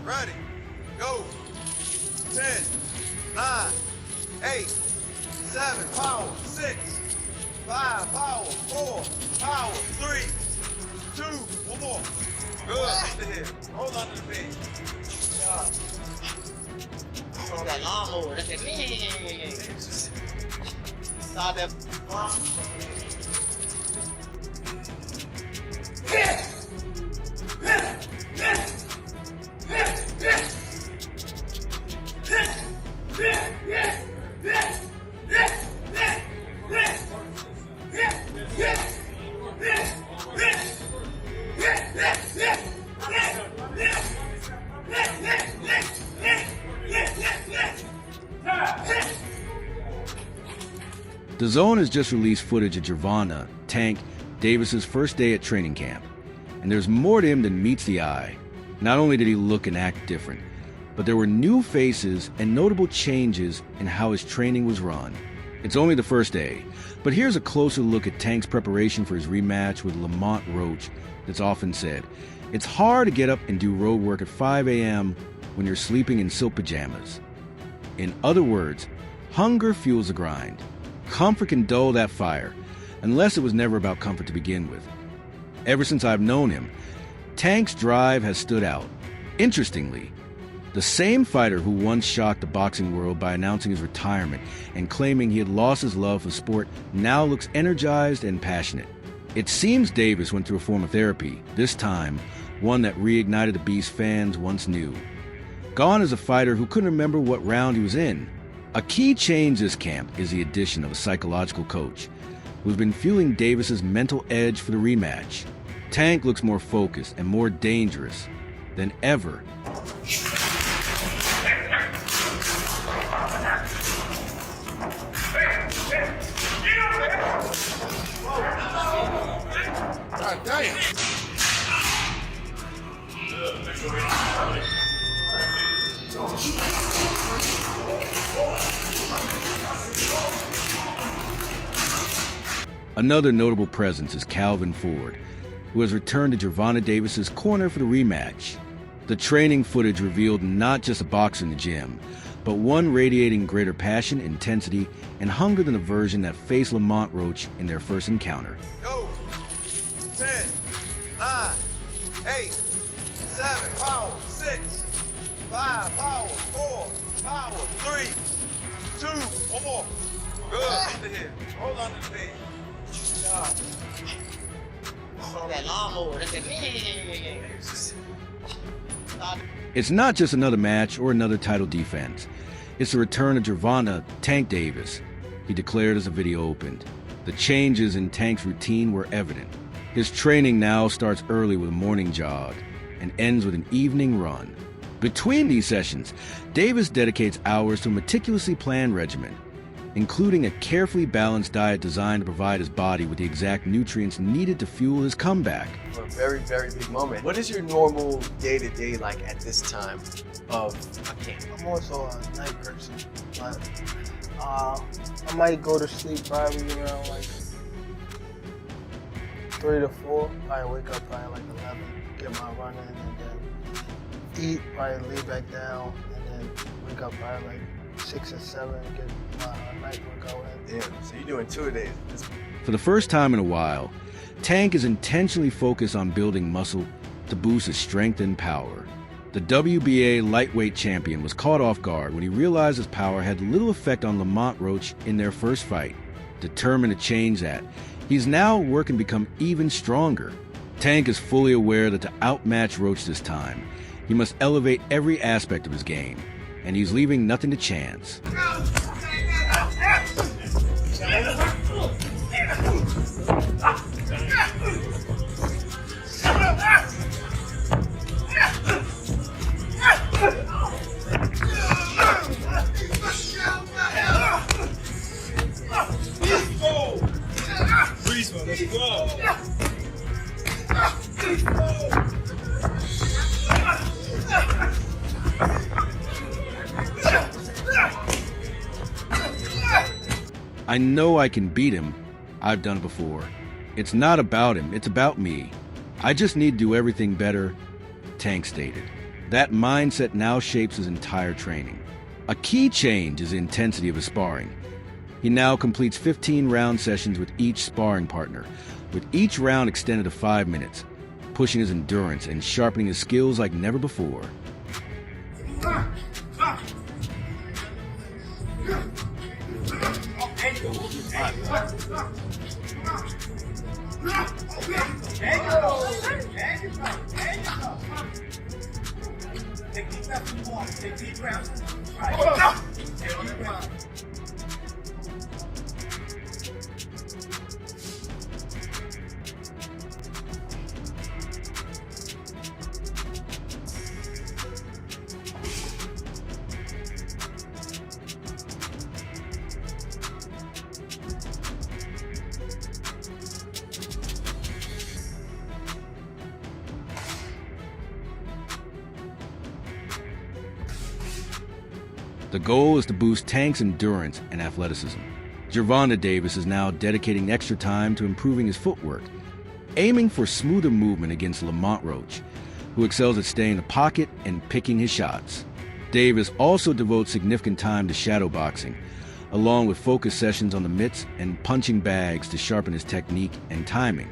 Ready. Go. 10, 9, 8, 7, power, 6, 5, power, 4, power, 3, 2, one more. Good. Hit the hip. Hold on to the beat. Oh, that lawnmower, look at me. Saw that. DAZN has just released footage of Gervonta, Tank, Davis's first day at training camp. And there's more to him than meets the eye. Not only did he look and act different, but there were new faces and notable changes in how his training was run. It's only the first day, but here's a closer look at Tank's preparation for his rematch with Lamont Roach that's often said. It's hard to get up and do road work at 5 a.m. when you're sleeping in silk pajamas. In other words, hunger fuels the grind. Comfort can dull that fire, unless it was never about comfort to begin with. Ever since I've known him, Tank's drive has stood out. Interestingly, the same fighter who once shocked the boxing world by announcing his retirement and claiming he had lost his love for sport now looks energized and passionate. It seems Davis went through a form of therapy, this time one that reignited the beast fans once knew. Gone is a fighter who couldn't remember what round he was in. A key change this camp is the addition of a psychological coach who's been fueling Davis's mental edge for the rematch. Tank looks more focused and more dangerous than ever. God damn. Another notable presence is Calvin Ford, who has returned to Gervonta Davis's corner for the rematch. The training footage revealed not just a boxer in the gym, but one radiating greater passion, intensity, and hunger than the version that faced Lamont Roach in their first encounter. Go. 10, 9, 8, 7, power, 6, 5, power, 4, power, 3, 2, one more. Good. Hit the hip. Hold on to the beat. Oh, that lawnmower, look at me. It's not just another match or another title defense. It's the return of Gervonta Tank Davis, he declared as the video opened. The changes in Tank's routine were evident. His training now starts early with a morning jog and ends with an evening run. Between these sessions, Davis dedicates hours to a meticulously planned regimen, including a carefully balanced diet designed to provide his body with the exact nutrients needed to fuel his comeback. A very, very big moment. What is your normal day-to-day like at this time of a camp? I'm also a night person, but I might go to sleep probably around like 3 to 4. Probably wake up probably like 11, get my run in, and then eat, probably lay back down, and then wake up probably like 6 or 7, get my night workout in. Damn, so you're doing 2 a day. For the first time in a while, Tank is intentionally focused on building muscle to boost his strength and power. The WBA lightweight champion was caught off guard when he realized his power had little effect on Lamont Roach in their first fight. Determined to change that, he's now working to become even stronger. Tank is fully aware that to outmatch Roach this time, he must elevate every aspect of his game, and he's leaving nothing to chance. Let's go. I know I can beat him. I've done it before. It's not about him, it's about me. I just need to do everything better, Tank stated. That mindset now shapes his entire training. A key change is the intensity of his sparring. He now completes 15-round sessions with each sparring partner, with each round extended to 5 minutes, pushing his endurance and sharpening his skills like never before. The goal is to boost Tank's endurance and athleticism. Gervonta Davis is now dedicating extra time to improving his footwork, aiming for smoother movement against Lamont Roach, who excels at staying in the pocket and picking his shots. Davis also devotes significant time to shadow boxing, along with focus sessions on the mitts and punching bags to sharpen his technique and timing.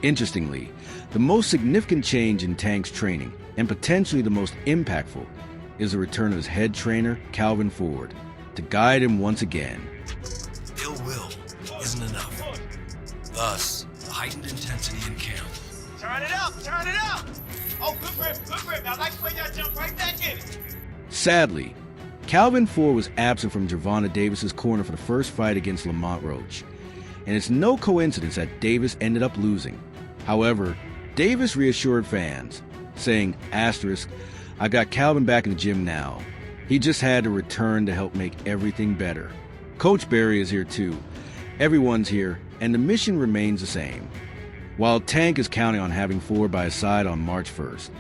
Interestingly, the most significant change in Tank's training, and potentially the most impactful, is the return of his head trainer, Calvin Ford, to guide him once again. Ill will isn't enough. Thus, the heightened intensity in camp. Turn it up, turn it up. Oh, good grip. I like the way y'all jump right back in it. Sadly, Calvin Ford was absent from Gervonta Davis's corner for the first fight against Lamont Roach, and it's no coincidence that Davis ended up losing. However, Davis reassured fans, saying, "I got Calvin back in the gym now. He just had to return to help make everything better." Coach Barry is here too. Everyone's here, and the mission remains the same. While Tank is counting on having Ford by his side on March 1st,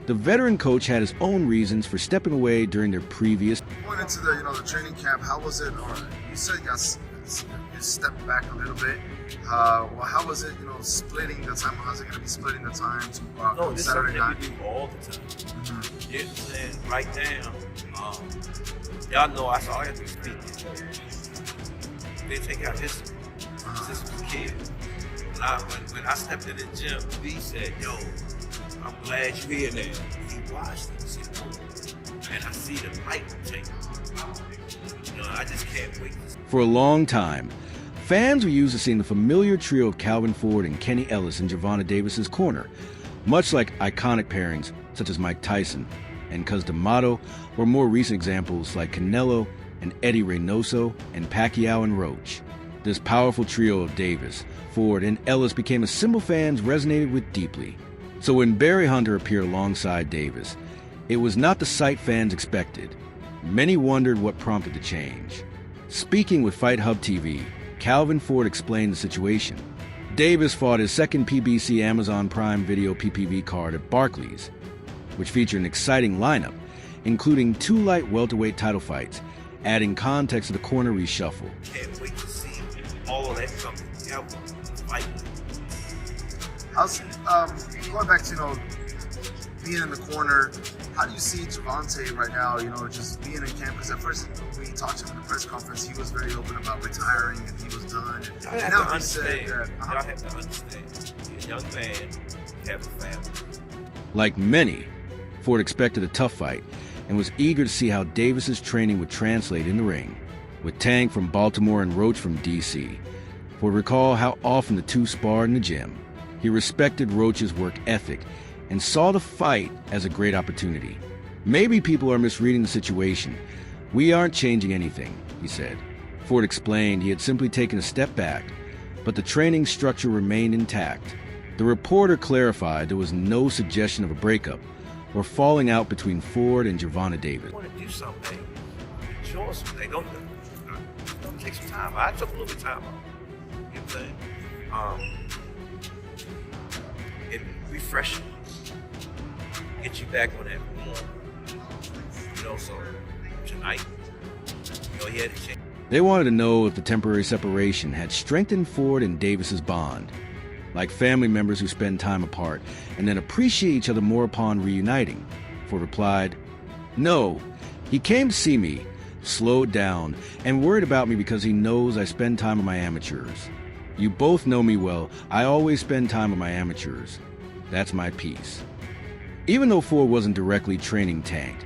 the veteran coach had his own reasons for stepping away during their previous. Going into the training camp, how was it? Or you said you stepped back a little bit. Well, how was it? Splitting the time. How's it going to be splitting the time to No, this is Saturday something night? that we do all the time. You know what I'm saying? Right now, y'all know I have to speak. They take out history. Since we was kids. When I stepped in the gym, B said, "Yo, I'm glad you're here now." He watched it. He said, and I see the light change. I just can't wait. For a long time, fans were used to seeing the familiar trio of Calvin Ford and Kenny Ellis in Gervonta Davis's corner, much like iconic pairings such as Mike Tyson and Cus D'Amato, or more recent examples like Canelo and Eddie Reynoso and Pacquiao and Roach. This powerful trio of Davis, Ford, and Ellis became a symbol fans resonated with deeply. So when Barry Hunter appeared alongside Davis, it was not the sight fans expected. Many wondered what prompted the change. Speaking with Fight Hub TV, Calvin Ford explained the situation. Davis fought his second PBC Amazon Prime Video PPV card at Barclays, which featured an exciting lineup, including 2 light welterweight title fights, adding context to the corner reshuffle. Can't wait to see all of that come together. Fight. How's going back to being in the corner? How do you see Gervonta right now? Just being in camp, because at first when we talked to him in the press conference, he was very open about retiring and he was done. Y'all have to understand. You're a young man, you have a family. Like many, Ford expected a tough fight and was eager to see how Davis's training would translate in the ring. With Tank from Baltimore and Roach from D.C., Ford recalled how often the two sparred in the gym. He respected Roach's work ethic and saw the fight as a great opportunity. "Maybe people are misreading the situation. We aren't changing anything," he said. Ford explained he had simply taken a step back, but the training structure remained intact. The reporter clarified there was no suggestion of a breakup or falling out between Ford and Gervonta Davis. I want to do something. Show us something. Don't take some time. I took a little bit of time off. You know what I'm saying? It refreshing. Get you back on that form. so tonight, he had to change. They wanted to know if the temporary separation had strengthened Ford and Davis's bond, like family members who spend time apart and then appreciate each other more upon reuniting. Ford replied, "No, he came to see me, slowed down, and worried about me because he knows I spend time with my amateurs. You both know me well. I always spend time with my amateurs. That's my piece." Even though Ford wasn't directly training Tank,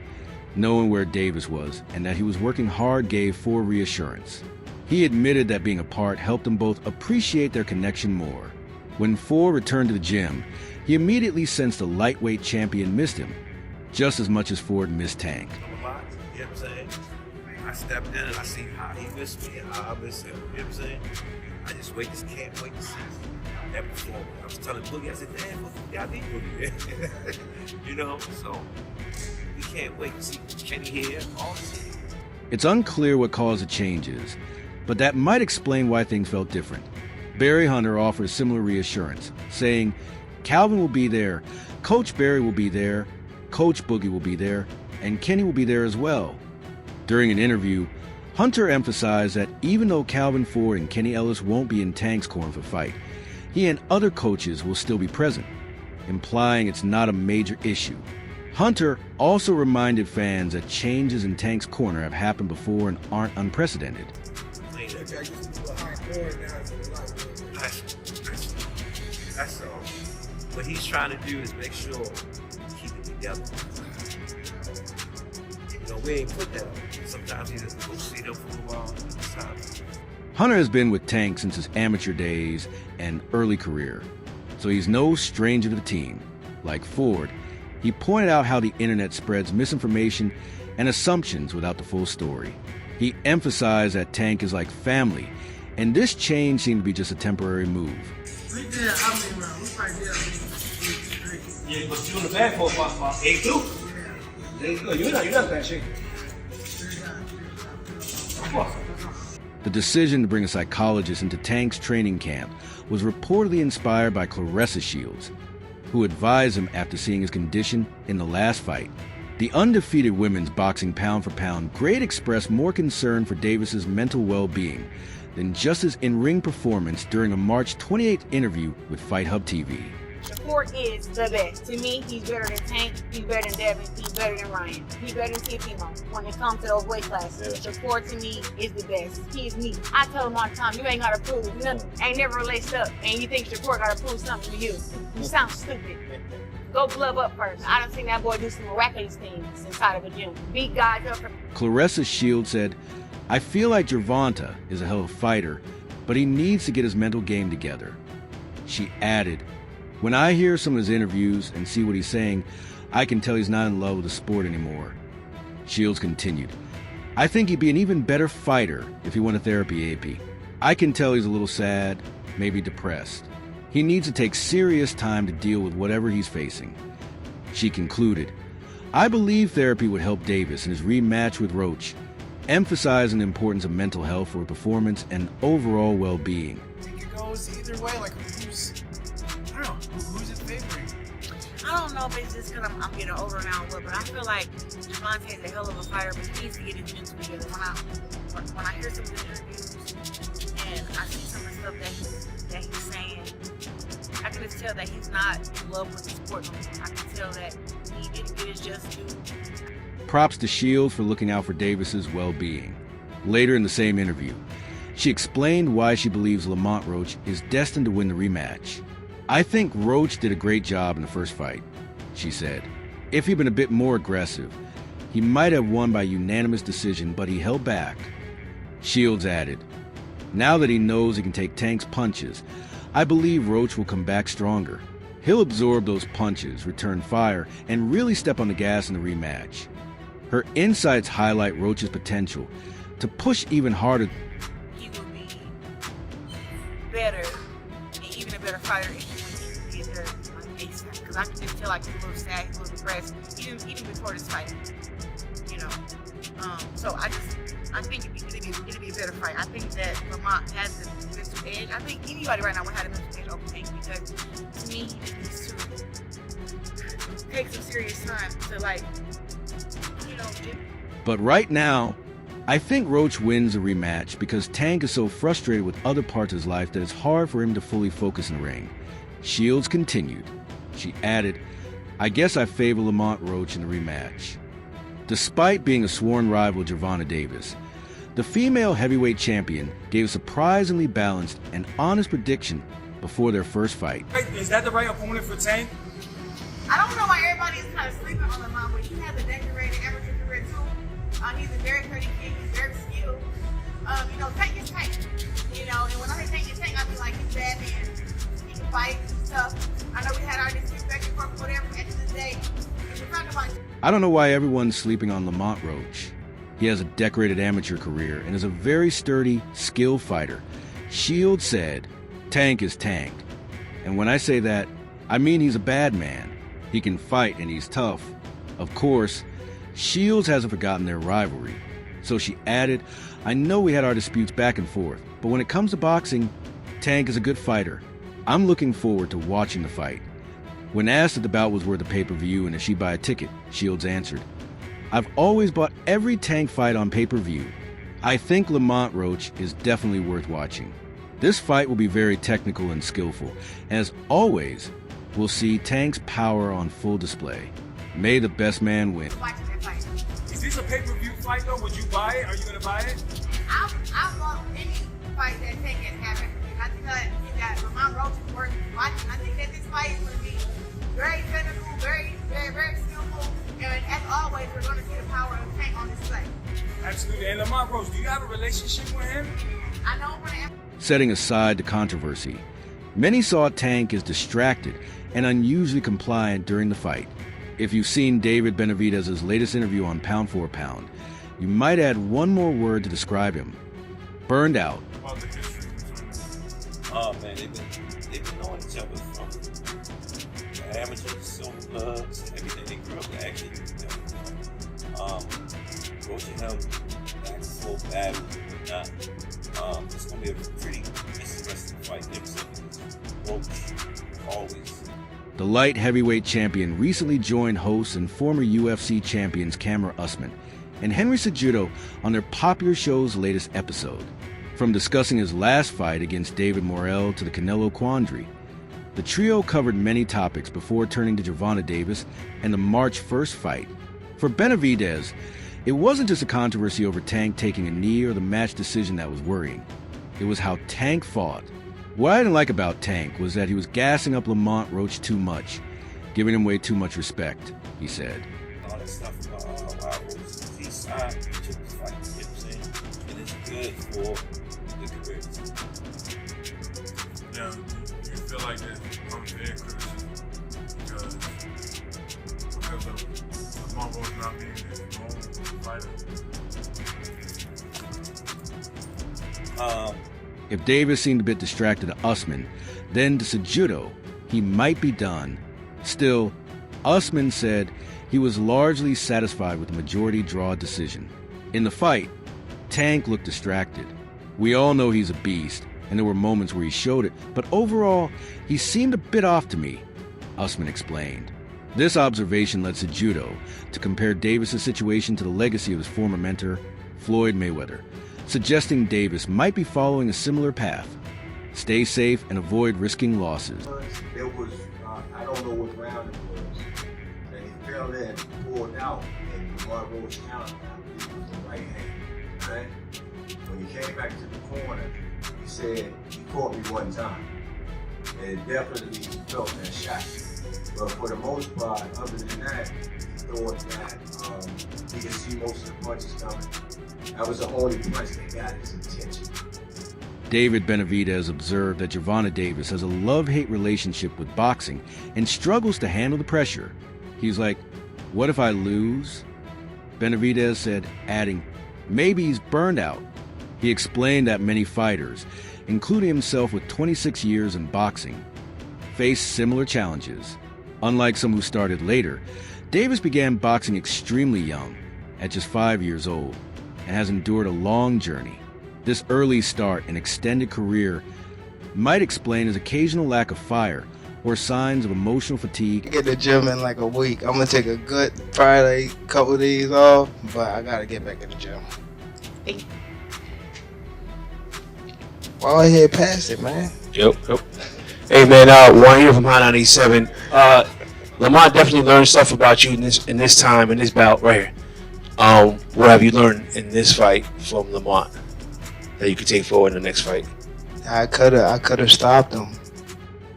knowing where Davis was and that he was working hard gave Ford reassurance. He admitted that being apart helped them both appreciate their connection more. When Ford returned to the gym, he immediately sensed the lightweight champion missed him, just as much as Ford missed Tank. A lot, you know what I'm saying? I stepped in and I see how he missed me and how I missed him, you know what I'm saying? I just can't wait to see that performance. I was telling Boogie, I said, damn, y'all need Boogie. So we can't wait to see Kenny here, all this. It's unclear what caused the changes, but that might explain why things felt different. Barry Hunter offers similar reassurance, saying, "Calvin will be there, Coach Barry will be there, Coach Boogie will be there, and Kenny will be there as well." During an interview, Hunter emphasized that even though Calvin Ford and Kenny Ellis won't be in Tank's corner for fight, he and other coaches will still be present, implying it's not a major issue. Hunter also reminded fans that changes in Tank's corner have happened before and aren't unprecedented. That's all. What he's trying to do is make sure we keep it together. We ain't put that on. Sometimes he doesn't go see them for a while. Hunter has been with Tank since his amateur days and early career, so he's no stranger to the team. Like Ford, he pointed out how the internet spreads misinformation and assumptions without the full story. He emphasized that Tank is like family, and this change seemed to be just a temporary move. Yeah, but you in the bag for about 8-2. You're not that shit. The decision to bring a psychologist into Tank's training camp was reportedly inspired by Claressa Shields, who advised him after seeing his condition in the last fight. The undefeated women's boxing pound-for-pound great expressed more concern for Davis's mental well-being than just his in-ring performance during a March 28th interview with Fight Hub TV. Ford is the best. To me, he's better than Tank, he's better than Devin, he's better than Ryan, he's better than Timo. When it comes to those weight classes, Ford to me is the best. He is me. I tell him all the time, you ain't gotta prove nothing. Ain't never laced up, and you think Shakur gotta prove something to you. You sound stupid. Go glove up first. I done seen that boy do some miraculous things inside of a gym. Beat guys up. Claressa Shields said, "I feel like Gervonta is a hell of a fighter, but he needs to get his mental game together." She added, "When I hear some of his interviews and see what he's saying, I can tell he's not in love with the sport anymore." Shields continued, "I think he'd be an even better fighter if he went to therapy, AP. I can tell he's a little sad, maybe depressed. He needs to take serious time to deal with whatever he's facing." She concluded, "I believe therapy would help Davis in his rematch with Roach, emphasizing the importance of mental health for performance and overall well-being." I think it goes either way, like who's his favorite? I don't know if it's just because I'm getting older now or what, but I feel like Gervonta is a hell of a fighter, but he needs to get his mental together. When I hear some of the interviews and I see some of the stuff that he's saying, I can just tell that he's not in love with the sport no more. I can tell that he didn't get his just due. Props to Shields for looking out for Davis's well-being. Later in the same interview, she explained why she believes Lamont Roach is destined to win the rematch. "I think Roach did a great job in the first fight," she said. "If he'd been a bit more aggressive, he might have won by unanimous decision, but he held back." Shields added, "Now that he knows he can take Tank's punches, I believe Roach will come back stronger. He'll absorb those punches, return fire, and really step on the gas in the rematch." Her insights highlight Roach's potential to push even harder. He will be better and even a better fighter if he gets there like ASAP. Because I can just tell like he's a little sad, he's a little depressed, even before this fight. So I think it'd be a better fight. I think that Lamont has the mental edge. I think anybody right now would have the mental edge over Tank because to me he just needs to take some serious time to But right now, I think Roach wins a rematch because Tank is so frustrated with other parts of his life that it's hard for him to fully focus in the ring. Shields continued. She added, I guess I favor Lamont Roach in the rematch. Despite being a sworn rival of Gervonta Davis, the female heavyweight champion gave a surprisingly balanced and honest prediction before their first fight. Is that the right opponent for Tank? I don't know why everybody is kind of sleeping on Lamont, but he has a decorated amateur career too. He's a very pretty kid. He's very skilled. Tank is Tank. And when I say Tank is Tank, I mean like he's a bad man. He can fight, he's tough. I know we had our disputes back and forth, whatever. At the end of the day, if we're talking about. I don't know why everyone's sleeping on Lamont Roach. He has a decorated amateur career and is a very sturdy, skilled fighter. Shields said, Tank is Tank. And when I say that, I mean he's a bad man. He can fight and he's tough. Of course, Shields hasn't forgotten their rivalry. So she added, I know we had our disputes back and forth, but when it comes to boxing, Tank is a good fighter. I'm looking forward to watching the fight. When asked if the bout was worth a pay-per-view and if she'd buy a ticket, Shields answered, I've always bought every Tank fight on pay-per-view. I think Lamont Roach is definitely worth watching. This fight will be very technical and skillful. As always, we'll see Tank's power on full display. May the best man win. Is this a pay-per-view fight though? Would you buy it? Are you gonna buy it? I love any fight that Tank has happened. I think that Lamont Roach is worth watching. I think that this fight is going to be very technical, very, very, very skillful. And as always, we're going to see the power of Tank on display. Absolutely. And Lamont Roach, do you have a relationship with him? I know him. Setting aside the controversy, many saw Tank as distracted and unusually compliant during the fight. If you've seen David Benavidez's latest interview on Pound for Pound, you might add one more word to describe him. Burned out. Oh man, they've been knowing each other from the amateurs, silver clubs, everything. They grew up actually. Roach and him back full battle, not. It's gonna be a pretty interesting fight. Roach always. The light heavyweight champion recently joined hosts and former UFC champions Kamaru Usman and Henry Cejudo on their popular show's latest episode. From discussing his last fight against David Morrell to the Canelo quandary, the trio covered many topics before turning to Gervonta Davis and the March 1st fight. For Benavidez, it wasn't just a controversy over Tank taking a knee or the match decision that was worrying. It was how Tank fought. What I didn't like about Tank was that he was gassing up Lamont Roach too much, giving him way too much respect, he said. All that stuff, rivals, each side, each of the fight, you know what I'm saying? And it's good for the career. Now, do you feel like that unfair criticism because of Lamont Roach not being his own fighter? If Davis seemed a bit distracted to Usman, then to Cejudo, he might be done. Still, Usman said he was largely satisfied with the majority draw decision. In the fight, Tank looked distracted. We all know he's a beast, and there were moments where he showed it, but overall, he seemed a bit off to me, Usman explained. This observation led Cejudo to compare Davis' situation to the legacy of his former mentor, Floyd Mayweather, suggesting Davis might be following a similar path. Stay safe and avoid risking losses. There was, I don't know what round it was, and he fell in, pulled out, and Lamont Roach counted, I believe it was the right hand, right? When he came back to the corner, he said, he caught me one time. And definitely he felt that shot. But for the most part, other than that, he thought that he could see most of the punches coming. That was the only punch that got his attention. David Benavidez observed that Gervonta Davis has a love-hate relationship with boxing and struggles to handle the pressure. He's like, what if I lose? Benavidez said, adding, maybe he's burned out. He explained that many fighters, including himself with 26 years in boxing, face similar challenges. Unlike some who started later, Davis began boxing extremely young, at just 5 years old, and has endured a long journey. This early start and extended career might explain his occasional lack of fire or signs of emotional fatigue. Get to the gym in like a week. I'm gonna take a good probably couple of days off, but I gotta get back in the gym. Why I head past it, man? Yep. Hey man, Warren here from High 97. Lamont definitely learned stuff about you in this time in this bout right here. What have you learned in this fight from Lamont that you could take forward in the next fight? I could have stopped him.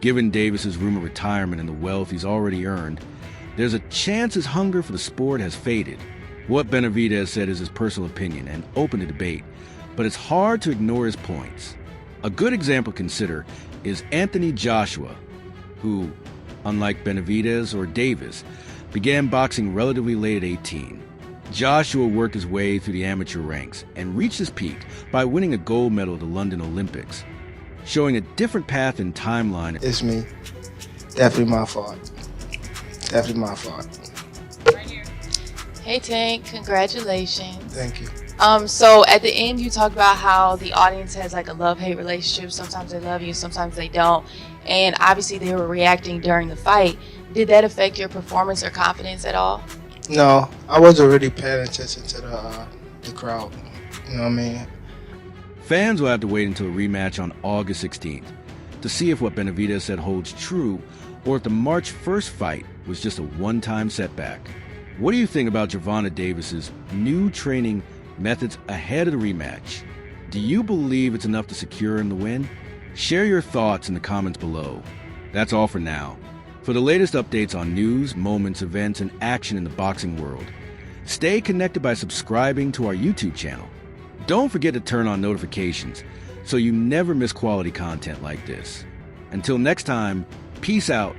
Given Davis's rumored retirement and the wealth he's already earned, there's a chance his hunger for the sport has faded. What Benavidez said is his personal opinion and open to debate, but it's hard to ignore his points. A good example to consider is Anthony Joshua, who, unlike Benavidez or Davis, began boxing relatively late at 18. Joshua worked his way through the amateur ranks and reached his peak by winning a gold medal at the London Olympics, showing a different path and timeline. It's me. Definitely my fault. Definitely my fault. Hey Tank, congratulations. Thank you. So at the end you talked about how the audience has like a love-hate relationship. Sometimes they love you, sometimes they don't. And obviously they were reacting during the fight. Did that affect your performance or confidence at all? No, I wasn't really paying attention to the crowd. You know what I mean? Fans will have to wait until a rematch on August 16th to see if what Benavidez said holds true or if the March 1st fight was just a one-time setback. What do you think about Gervonta Davis's new training methods ahead of the rematch? Do you believe it's enough to secure him the win? Share your thoughts in the comments below. That's all for now. For the latest updates on news, moments, events, and action in the boxing world, stay connected by subscribing to our YouTube channel. Don't forget to turn on notifications so you never miss quality content like this. Until next time, peace out